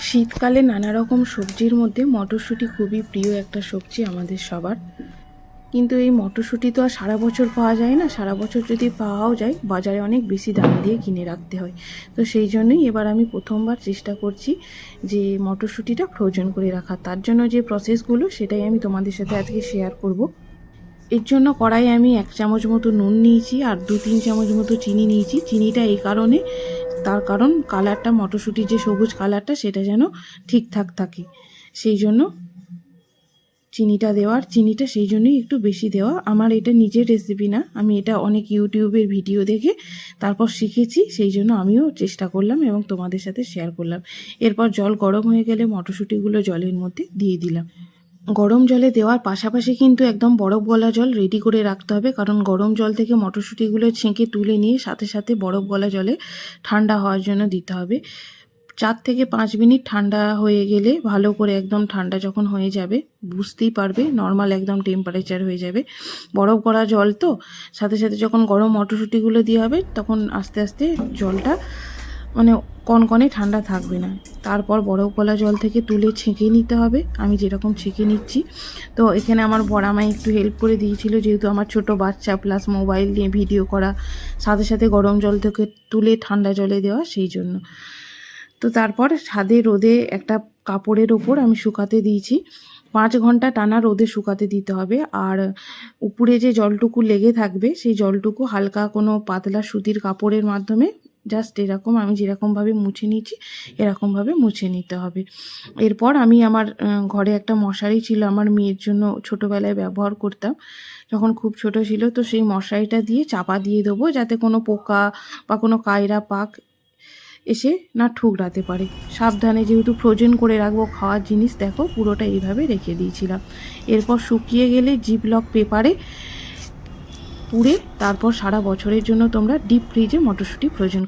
শীতকালে নানা রকম সবজির মধ্যে মটরশুঁটি খুবই প্রিয় একটা সবজি আমাদের সবার। কিন্তু এই মটরশুঁটি তো আর সারা বছর পাওয়া যায় না। সারা বছর যদি পাওয়াও যায়, বাজারে অনেক বেশি দাম দিয়ে কিনে রাখতে হয়। তো সেই জন্যই এবার আমি প্রথমবার চেষ্টা করছি যে মটরশুঁটিটা ফ্রোজেন করে রাখা। তার জন্য যে প্রসেসগুলো সেটাই আমি তোমাদের সাথে আজকে শেয়ার করব। এর জন্য কড়াই আমি 1 চামচ মতো নুন নিয়েছি আর 2-3 চামচ মতো চিনি নিয়েছি। চিনিটা এই কারণে, তার কারণ কালারটা, মটরশুঁটির যে সবুজ কালারটা সেটা যেন ঠিকঠাক থাকে, সেই জন্য চিনিটা দেওয়ার। চিনিটা সেই জন্যই একটু বেশি দেওয়া। আমার এটা নিজের রেসিপি না, আমি এটা অনেক ইউটিউবের ভিডিও দেখে তারপর শিখেছি, সেই জন্য আমিও চেষ্টা করলাম এবং তোমাদের সাথে শেয়ার করলাম। এরপর জল গরম হয়ে গেলে মটরশুঁটিগুলো জলের মধ্যে দিয়ে দিলাম। গরম জলে দেওয়ার পাশাপাশি কিন্তু একদম বরফ গলা জল রেডি করে রাখতে হবে, কারণ গরম জল থেকে মটরশুঁটিগুলো ছেঁকে তুলে নিয়ে সাথে সাথে বরফ গলা জলে ঠান্ডা হওয়ার জন্য দিতে হবে। 4 থেকে 5 মিনিট ঠান্ডা হয়ে গেলে, ভালো করে একদম ঠান্ডা যখন হয়ে যাবে, বুঝতেই পারবে নর্মাল একদম টেম্পারেচার হয়ে যাবে। বরফ গলা জল তো, সাথে সাথে যখন গরম মটরশুঁটিগুলো দেওয়া হবে তখন আস্তে আস্তে জলটা মানে কনকনে ঠান্ডা থাকবে না। তারপর বরফ গলা জল থেকে তুলে ছেঁকে নিতে হবে, আমি যেরকম ছেঁকে নিচ্ছি। তো এখানে আমার বড়ামাই একটু হেল্প করে দিয়েছিল, যেহেতু আমার ছোট বাচ্চা প্লাস মোবাইল নিয়ে ভিডিও করা, সাথে সাথে গরম জল থেকে তুলে ঠান্ডা জলে দেওয়া, সেই জন্য। তো তারপর ছাদে রোদে একটা কাপড়ের ওপর আমি শুকাতে দিয়েছি। 5 ঘন্টা টানা রোদে শুকাতে দিতে হবে। আর উপরে যে জলটুকু লেগে থাকবে সেই জলটুকু হালকা কোনো পাতলা সুতির কাপড়ের মাধ্যমে জাস্ট এরকম আমি যেরকমভাবে মুছে নিচ্ছি এরকমভাবে মুছে নিতে হবে। এরপর আমি আমার ঘরে একটা মশারি ছিল, আমার মেয়ের জন্য ছোটোবেলায় ব্যবহার করতাম যখন খুব ছোট ছিল। তো সেই মশারিটা দিয়ে চাপা দিয়ে দেবো, যাতে কোনো পোকা বা কোনো কায়রা পাক এসে না ঠুকরাতে পারে। সাবধানে, যেহেতু ফ্রোজেন করে রাখবো খাওয়ার জিনিস, দেখো পুরোটা এইভাবে রেখে দিয়েছিলাম। এরপর শুকিয়ে গেলে জিপলক পেপারে পুড়ে তারপর সারা বছরের জন্য তোমরা ডিপ ফ্রিজে মটরশুঁটি ফ্রোজেন